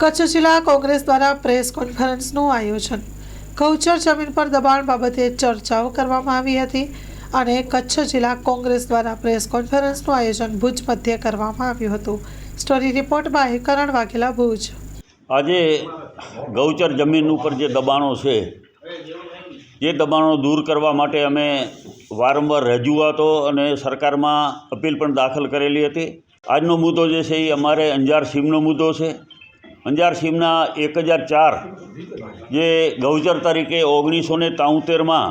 કચ્છ જિલ્લા કોંગ્રેસ દ્વારા પ્રેસ કોન્ફરન્સનું આયોજન। ગૌચર જમીન પર દબાણ બાબતે ચર્ચાઓ કરવામાં આવી હતી અને કચ્છ જિલ્લા કોંગ્રેસ દ્વારા પ્રેસ કોન્ફરન્સનું આયોજન ભુજ મધ્યે કરવામાં આવ્યું હતું। સ્ટોરી રિપોર્ટ બાય કરણ વાઘેલા, ભુજ। આજે ગૌચર જમીન ઉપર જે દબાણો છે એ દબાણો દૂર કરવા માટે અમે વારંવાર રજૂઆતો અને સરકારમાં અપીલ પણ દાખલ કરેલી હતી। આજનો મુદ્દો જે છે એ અમારે અંજાર સીમનો મુદ્દો છે। અંજાર સીમના 1004 જે ગૌચર તરીકે 1973માં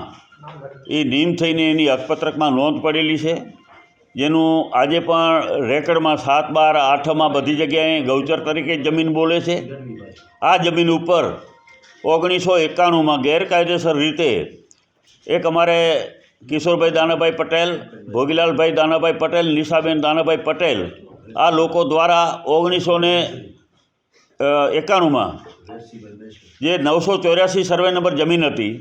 એ નિયમ થઈને એની હકપત્રકમાં નોંધ પડેલી છે, જેનું આજે પણ રેકર્ડમાં 7, 12, 8માં બધી જગ્યાએ ગૌચર તરીકે જમીન બોલે છે। આ જમીન ઉપર 1991માં ગેરકાયદેસર રીતે એક અમારે કિશોરભાઈ દાનાભાઈ પટેલ, ભોગીલાલભાઈ દાનાભાઈ પટેલ, નિશાબેન દાનાભાઈ પટેલ આ લોકો દ્વારા 1991માં જે 984 સર્વે નંબર જમીન હતી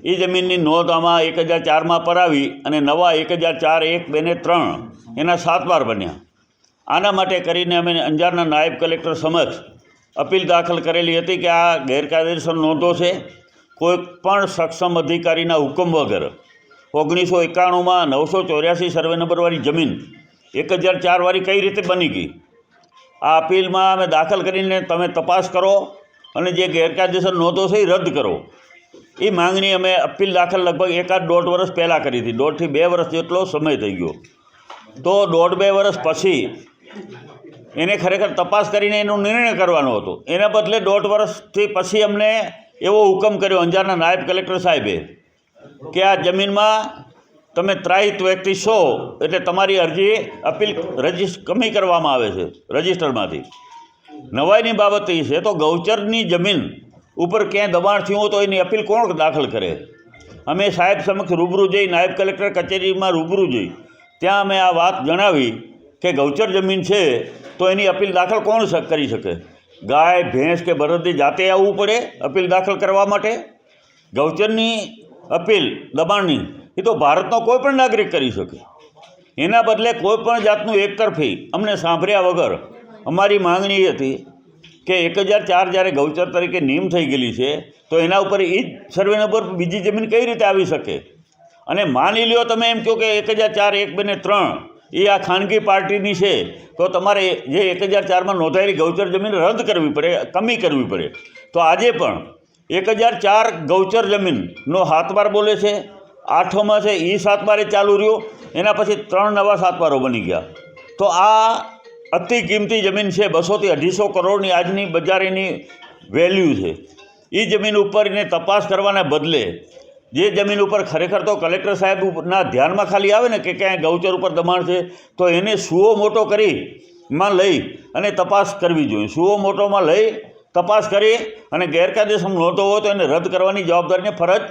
એ જમીનની નોંધ આમાં 1004માં પરાવી અને નવા 1004, 1, 2 ને 3 એના 7 વાર બન્યા। આના માટે કરીને અમે અંજારના નાયબ કલેક્ટર સમક્ષ અપીલ દાખલ કરેલી હતી કે આ ગેરકાયદેસર નોંધો છે। કોઈ પણ સક્ષમ અધિકારીના હુકમ વગર 1991માં 984 સર્વે નંબરવાળી જમીન 1004 વાળી કઈ રીતે બની ગઈ? આ અપીલમાં અમે દાખલ કરીને તમે તપાસ કરો અને જે ગેરકાયદેસર નોંધો છે એ રદ કરો, એ માંગણી અમે અપીલ દાખલ લગભગ 1.5 વર્ષ પહેલાં કરી હતી। 1.5 થી 2 વર્ષ જેટલો સમય થઈ ગયો। તો 1.5-2 વર્ષ પછી એને ખરેખર તપાસ કરીને એનો નિર્ણય કરવાનો હતો, એના બદલે 1.5 વર્ષથી પછી અમને એવો હુકમ કર્યો અંજારના નાયબ કલેક્ટર સાહેબે કે આ જમીનમાં તમે ત્રાહિત વ્યક્તિ છો એટલે તમારી અરજી અપીલ કમી કરવામાં આવે છે રજિસ્ટરમાંથી। નવાઈની બાબત એ છે તો ગૌચરની જમીન ઉપર ક્યાંય દબાણ થયું હોય તો એની અપીલ કોણ દાખલ કરે? અમે સાહેબ સમક્ષ રૂબરૂ જઈ, નાયબ કલેક્ટર કચેરીમાં રૂબરૂ જઈ, ત્યાં અમે આ વાત જણાવી કે ગૌચર જમીન છે તો એની અપીલ દાખલ કોણ કરી શકે? ગાય, ભેંસ કે બળદની જાતે આવવું પડે અપીલ દાખલ કરવા માટે? ગૌચરની અપીલ દબાણની એ તો ભારતનો કોઈ પણ નાગરિક કરી શકે। એના બદલે કોઈ પણ જાતનું એકતરફી અમને સાંભળ્યા વગર અમારી માંગણી હતી કે 1004 જ્યારે ગૌચર તરીકે નિયમ થઈ ગયેલી છે તો એના ઉપર એ જ સર્વે નંબર બીજી જમીન કઈ રીતે આવી શકે? અને માની લ્યો તમે એમ કહો કે 1004, 1, 2 ને 3 એ આ ખાનગી પાર્ટીની છે તો તમારે જે 1004માં નોંધાયેલી ગૌચર જમીન રદ કરવી પડે, કમી કરવી પડે। તો આજે પણ 1004 ગૌચર જમીનનો 7 વાર બોલે છે, 8માં છે એ 7 વારે ચાલુ રહ્યો, એના પછી 3 નવા 7 વારો બની ગયા। તો આ અતિ કિંમતી જમીન છે, 200 થી 250 કરોડની આજની બજારીની વેલ્યુ છે। એ જમીન ઉપર એને તપાસ કરવાના બદલે જે જમીન ઉપર ખરેખર તો કલેક્ટર સાહેબના ધ્યાનમાં ખાલી આવે ને કે ક્યાંય ગૌચર ઉપર દબાણ છે તો એને સુઓ મોટો કરીમાં લઈ અને તપાસ કરવી જોઈએ। સુઓ મોટોમાં લઈ તપાસ કરી અને ગેરકાયદેસર નોંધો હોય તો એને રદ કરવાની જવાબદારીને ફરજ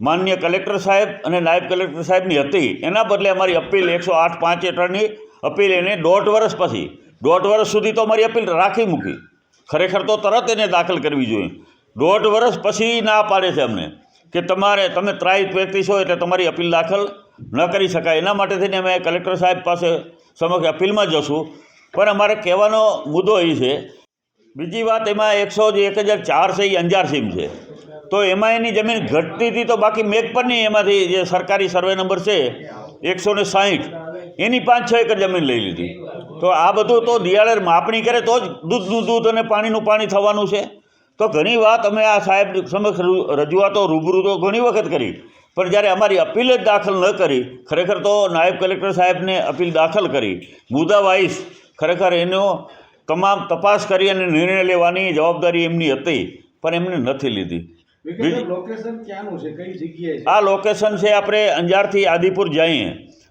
માનનીય કલેક્ટર સાહેબ અને નાયબ કલેક્ટર સાહેબની હતી। એના બદલે અમારી અપીલ 108(5) હેઠળની અપીલ એને 1.5 વર્ષ પછી 1.5 વર્ષ સુધી તો અમારી અપીલ રાખી મૂકી, ખરેખર તો તરત એને દાખલ કરવી જોઈએ। 1.5 વર્ષ પછી ના પાડે છે અમને કે તમે ત્રાહિત વ્યક્તિ છો એટલે તમારી અપીલ દાખલ ન કરી શકાય। એના માટે થઈને અમે કલેક્ટર સાહેબ પાસે સમક્ષ અપીલમાં જશું। પણ અમારે કહેવાનો મુદ્દો એ છે, બીજી વાત એમાં 1004 છે એ અંજાર સીમ છે તો એમાં એની જમીન ઘટતી હતી તો બાકી મેઘપરની એમાંથી જે સરકારી સર્વે નંબર છે 160 એની 5-6 એકર જમીન લઈ લીધી। તો આ બધું તો દિયાળે માપણી કરે તો જ દૂધનું દૂધ અને પાણીનું પાણી થવાનું છે। તો ઘણી વાત અમે આ સાહેબ સમક્ષ રજૂઆતો રૂબરૂ તો ઘણી વખત કરી, પણ જ્યારે અમારી અપીલ જ દાખલ ન કરી, ખરેખર તો નાયબ કલેક્ટર સાહેબને અપીલ દાખલ કરી મુદ્દા વાઇઝ ખરેખર એનો તમામ તપાસ કરી અને નિર્ણય લેવાની જવાબદારી એમની હતી, પણ એમને નથી લીધી। આ લોકેશન છે આપણે અંજારથી આદિપુર જઈએ,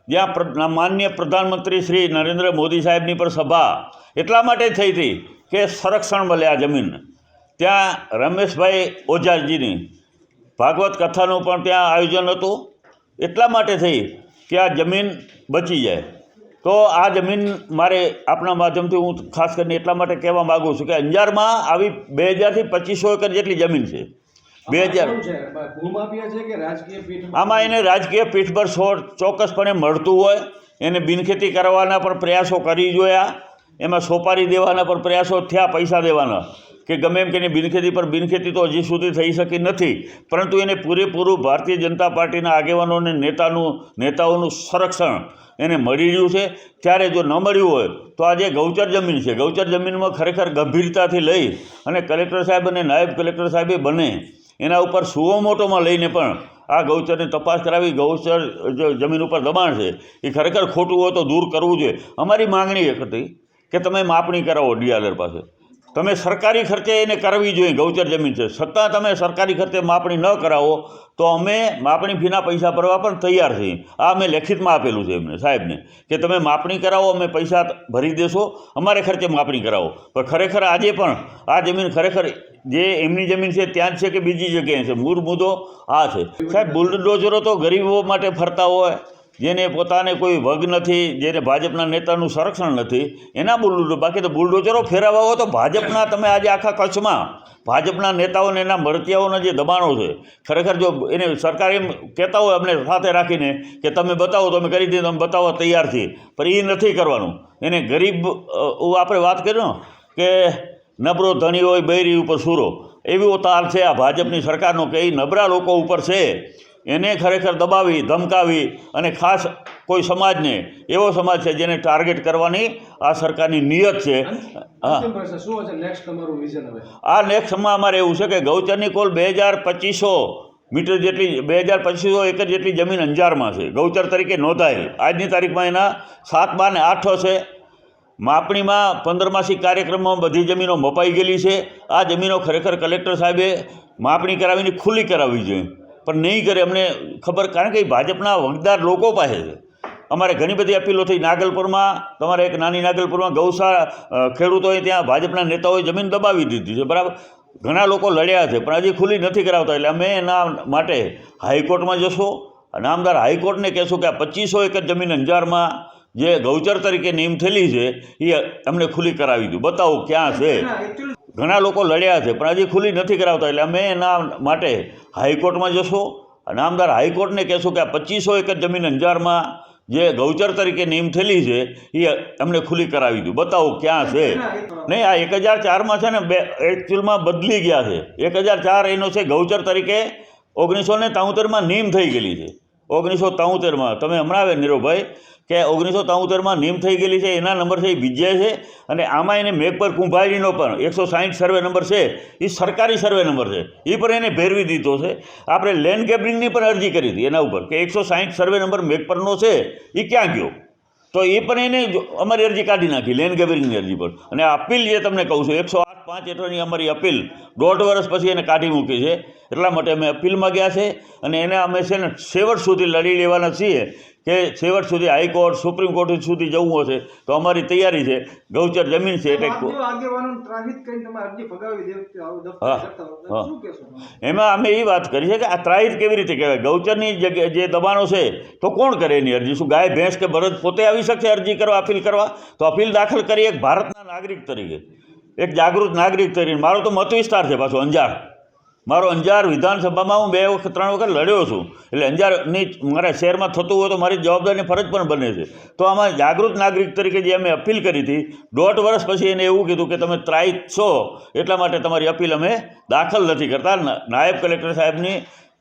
જ્યાં માનનીય પ્રધાનમંત્રી શ્રી નરેન્દ્ર મોદી સાહેબની પણ સભા એટલા માટે થઈ હતી કે સંરક્ષણ મળે આ જમીન। ત્યાં રમેશભાઈ ઓઝાજીની ભાગવત કથાનું પણ ત્યાં આયોજન હતું, એટલા માટે થઈ કે આ જમીન બચી જાય। તો આ જમીન મારે આપણા માધ્યમથી હું ખાસ કરીને એટલા માટે કહેવા માગું છું કે અંજારમાં આવી 2000 થી 2500 એકર જેટલી જમીન છે। 2000 આમાં એને રાજકીય પીઠ પર ચોક્કસપણે મળતું હોય, એને બિનખેતી કરવાના પણ પ્રયાસો કરી જોયા, એમાં સોપારી દેવાના પણ પ્રયાસો થયા, પૈસા દેવાના કે ગમે એમ કે બિનખેતી પર બિનખેતી તો હજી સુધી થઈ શકી નથી, પરંતુ એને પૂરેપૂરું ભારતીય જનતા પાર્ટીના આગેવાનો અને નેતાઓનું સંરક્ષણ એને મળી રહ્યું છે. ત્યારે જો ન મળ્યું હોય તો આ જે ગૌચર જમીન છે, ગૌચર જમીનમાં ખરેખર ગંભીરતાથી લઈ અને કલેક્ટર સાહેબ અને નાયબ કલેક્ટર સાહેબે બને એના ઉપર સુઓ મોટોમાં લઈને પણ આ ગૌચરની તપાસ કરાવી. ગૌચર જો જમીન ઉપર દબાણ છે એ ખરેખર ખોટું હોય તો દૂર કરવું જોઈએ. અમારી માંગણી એક હતી કે તમે માપણી કરાવો ડીઆરએલ પાસે, તમે સરકારી ખર્ચે એને કરવી જોઈએ. ગૌચર જમીન છે છતાં તમે સરકારી ખર્ચે માપણી ન કરાવો તો અમે માપણી ફીના પૈસા ભરવા પણ તૈયાર છીએ. આ અમે લેખિતમાં આપેલું છે એમને સાહેબને કે તમે માપણી કરાવો, અમે પૈસા ભરી દેશો, અમારે ખર્ચે માપણી કરાવો. પણ ખરેખર આજે પણ આ જમીન ખરેખર જે એમની જમીન છે ત્યાં જ છે કે બીજી જગ્યાએ છે, મૂળ મુદ્દો આ છે. સાહેબ બુલડોઝરો તો ગરીબો માટે ફરતા હોય, જેને પોતાને કોઈ વગ નથી, જેને ભાજપના નેતાનું સંરક્ષણ નથી, એના બાકી તો બુલડોઝરો ફેરવવા હોય તો ભાજપના તમે આજે આખા કચ્છમાં ભાજપના નેતાઓને એના મળતિયાઓના જે દબાણો છે, ખરેખર જો એને સરકાર એમ કહેતા હોય અમને સાથે રાખીને કે તમે બતાવો તો અમે કરી દઈએ, તમે બતાવવા તૈયાર છીએ, પણ એ નથી કરવાનું. એને ગરીબ આપણે વાત કરીએ ને કે નબળો ધણી હોય બૈરી ઉપર સૂરો, એવી તાર છે આ ભાજપની સરકારનો કે એ નબળા લોકો ઉપર છે એને ખરેખર દબાવી ધમકાવી અને ખાસ કોઈ સમાજને, એવો સમાજ છે જેને ટાર્ગેટ કરવાની આ સરકારની નિયત છે. આ નેક્સ્ટમાં અમારે એવું છે કે ગૌચરની કુલ 2250 મીટર જેટલી 2250 એકર જેટલી જમીન અંજારમાં છે, ગૌચર તરીકે નોંધાયેલ. આજની તારીખમાં એના 7, 12 ને 8 છે. માપણીમાં 15 માસિક કાર્યક્રમમાં બધી જમીનો મપાઈ ગયેલી છે. આ જમીનો ખરેખર કલેક્ટર સાહેબે માપણી કરાવીને ખુલ્લી કરાવવી જોઈએ, પણ નહીં કરે. અમને ખબર, કારણ કે ભાજપના વગદાર લોકો પાસે છે. અમારે ઘણી બધી અપીલો થઈ. નાગલપુરમાં, તમારે એક નાની નાગલપુરમાં ગૌશાળા ખેડૂતોએ ત્યાં ભાજપના નેતાઓએ જમીન દબાવી દીધી છે, બરાબર. ઘણા લોકો લડ્યા છે પણ હજી ખુલ્લી નથી કરાવતા. એટલે અમે એના માટે હાઈકોર્ટમાં જશું, નામદાર હાઈકોર્ટને કહેશું કે આ 2500 એકર જમીન અંજારમાં જે ગૌચર તરીકે નિયમ થયેલી છે એ અમને ખુલ્લી કરાવી દો, બતાવો ક્યાં છે. ઘણા લોકો લડ્યા છે પણ હજી ખુલ્લી નથી કરાવતા. એટલે અમે એના માટે હાઈકોર્ટમાં જશું, નામદાર હાઈકોર્ટને કહેશું કે આ 2500 એકર જમીન અંજારમાં જે ગૌચર તરીકે નિયમ થયેલી છે એ અમને ખુલ્લી કરાવી દો, બતાવો ક્યાં છે. નહીં, આ 1004માં છે ને એકચ્યુઅલમાં બદલી ગયા છે. 1004 એનો છે ગૌચર તરીકે 1973માં નિયમ થઈ ગયેલી છે. 1973માં તમે હમણાં આવે નીરવભાઈ કે 1973માં નિયમ થઈ ગયેલી છે. એના નંબર છે એ વિજય છે, અને આમાં એને મેઘપર કુંભારીનો પણ 160 સર્વે નંબર છે, એ સરકારી સર્વે નંબર છે, એ પણ એને ભેરવી દીધો છે. આપણે લેન્ડ ગેબરિંગની પણ અરજી કરી હતી એના ઉપર કે 160 સર્વે નંબર મેઘપરનો છે એ ક્યાં ગયો, તો એ પણ એને અમારી અરજી કાઢી નાખી, લેન્ડ ગેબરિંગની અરજી પર. અને અપીલ જે તમને કહું છું 108.5 હેઠળની અમારી અપીલ 1.5 વર્ષ પછી એને કાઢી મૂકી છે. એટલા માટે અમે અપીલમાં ગયા છે અને એને અમે છે ને છેવટ સુધી લડી લેવાના છીએ કે છેવટ સુધી હાઈકોર્ટ, સુપ્રીમ કોર્ટ સુધી જવું હશે તો અમારી તૈયારી છે. ગૌચર જમીન છે એટલે એમાં અમે એ વાત કરી છે કે આ ત્રાહિત કેવી રીતે કહેવાય. ગૌચરની જગ્યાએ જે દબાણો છે તો કોણ કરે એની અરજી? શું ગાય, ભેંસ કે બળદ પોતે આવી શકશે અરજી કરવા, અપીલ કરવા? તો અપીલ દાખલ કરી એક ભારતના નાગરિક તરીકે, એક જાગૃત નાગરિક તરીકે. મારો તો મત વિસ્તાર છે પાછો અંજાર. મારો અંજાર વિધાનસભામાં હું 2 વખત 3 વખત લડ્યો છું. એટલે અંજારની મારા શહેરમાં થતું હોય તો મારી જવાબદારીની ફરજ પણ બને છે. તો આમાં જાગૃત નાગરિક તરીકે જે અમે અપીલ કરી હતી 1.5 વર્ષ પછી એને એવું કીધું કે તમે ત્રાહિત છો એટલા માટે તમારી અપીલ અમે દાખલ નથી કરતા. નાયબ કલેક્ટર સાહેબની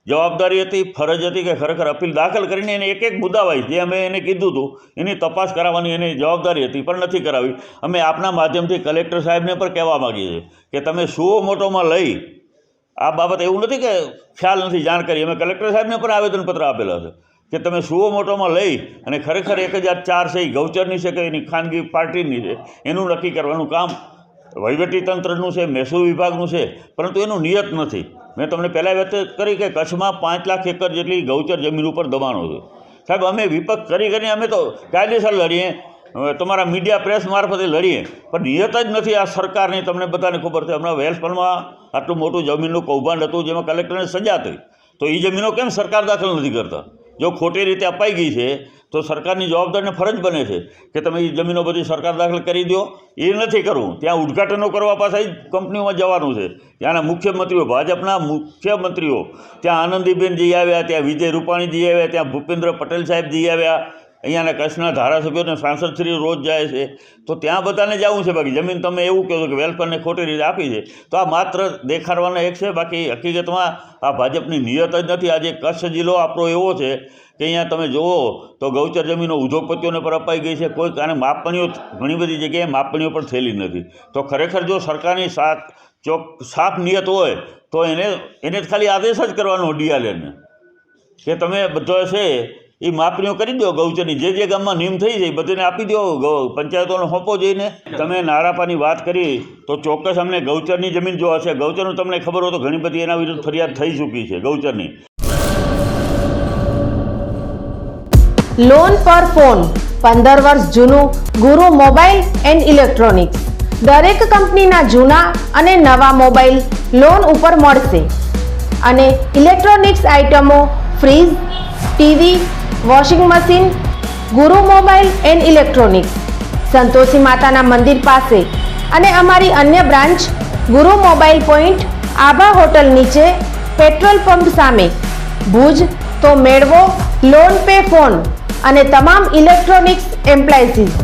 જવાબદારી હતી, ફરજ હતી કે ખરેખર અપીલ દાખલ કરીને એને એક મુદ્દા વાઇઝ જે અમે એને કીધું હતું એની તપાસ કરાવવાની એની જવાબદારી હતી, પણ નથી કરાવી. અમે આપના માધ્યમથી કલેક્ટર સાહેબને પણ કહેવા માગીએ છીએ કે તમે સુઓ મોટોમાં લઈ આ બાબત, એવું નથી કે ખ્યાલ નથી, જાણકારી. અમે કલેક્ટર સાહેબને પણ આવેદનપત્ર આપેલા છે કે તમે સુઓ મોટોમાં લઈ અને ખરેખર 1004 છે એ ગૌચરની છે કે એની ખાનગી પાર્ટીની છે એનું નક્કી કરવાનું કામ વહીવટીતંત્રનું છે, મહેસૂલ વિભાગનું છે, પરંતુ એનું નિયત નથી. મેં તમને પહેલાં વાત કરી કે કચ્છમાં 5 લાખ એકર જેટલી ગૌચર જમીન ઉપર દબાણો છે. સાહેબ અમે વિપક્ષ કરીને અમે તો કાયદેસર લડીએ, તમારા મીડિયા પ્રેસ મારફતે લડીએ, પણ નિયત જ નથી આ સરકારની. તમને બધાને ખબર છે હમણાં વેલ્સપલમાં આટલું મોટું જમીનનું કૌભાંડ હતું જેમાં કલેક્ટરને સજા થઈ, તો એ જમીનો કેમ સરકાર દાખલ નથી કરતા? જો ખોટી રીતે અપાઈ ગઈ છે તો સરકારની જવાબદારીને ફરજ બને છે કે તમે એ જમીનો બધી સરકાર દાખલ કરી દો. એ નથી કરવું. ત્યાં ઉદ્ઘાટનો કરવા પાછા જ કંપનીઓમાં જવાનું છે. ત્યાંના મુખ્યમંત્રીઓ, ભાજપના મુખ્યમંત્રીઓ ત્યાં આનંદીબેન જઈ આવ્યા, ત્યાં વિજય રૂપાણી જઈ આવ્યા, ત્યાં ભૂપેન્દ્ર પટેલ સાહેબ જઈ આવ્યા, અહીંયાના કચ્છના ધારાસભ્યો અને સાંસદશ્રી રોજ જાય છે, તો ત્યાં બધાને જવું છે. બાકી જમીન તમે એવું કહો છો કે વેલફેરને ખોટી રીતે આપી છે, તો આ માત્ર દેખાડવાના એક છે. બાકી હકીકતમાં આ ભાજપની નિયત જ નથી. આજે કચ્છ જિલ્લો આપણો એવો છે કે અહીંયા તમે જુઓ તો ગૌચર જમીનો ઉદ્યોગપતિઓને પર અપાઈ ગઈ છે. કોઈ અને માપણીઓ ઘણી બધી જગ્યાએ માપણીઓ પણ થયેલી નથી. તો ખરેખર જો સરકારની સાફ નિયત હોય તો એને ખાલી આદેશ જ કરવાનો ડીઆરએને કે તમે બધો છે એ માપણીઓ કરી દો. ગૌચરની જે ગામમાં નિયમ થઈ જાય બધાને આપી દો, પંચાયતોને સોંપો જઈને. તમે નારાપાની વાત કરી તો ચોક્કસ અમને ગૌચરની જમીન જો હશે, ગૌચરનું તમને ખબર હોય તો ઘણી બધી એના વિરુદ્ધ ફરિયાદ થઈ ચૂકી છે ગૌચરની. લોન પર ફોન 15 વર્ષ જૂનું ગુરુ મોબાઈલ એન્ડ ઇલેક્ટ્રોનિક્સ. દરેક કંપનીના જૂના અને નવા મોબાઈલ લોન ઉપર મળશે અને ઇલેક્ટ્રોનિક્સ આઇટમો ફ્રીજ, ટીવી, વોશિંગ મશીન. ગુરુ મોબાઈલ એન્ડ ઇલેક્ટ્રોનિક્સ, સંતોષી માતાના મંદિર પાસે અને અમારી અન્ય બ્રાન્ચ ગુરુ મોબાઈલ પોઈન્ટ, આભા હોટલ નીચે, પેટ્રોલ પંપ સામે, ભુજ. તો મેળવો લોન પે ફોન અને તમામ ઇલેક્ટ્રોનિક્સ એપ્લાયન્સીસ.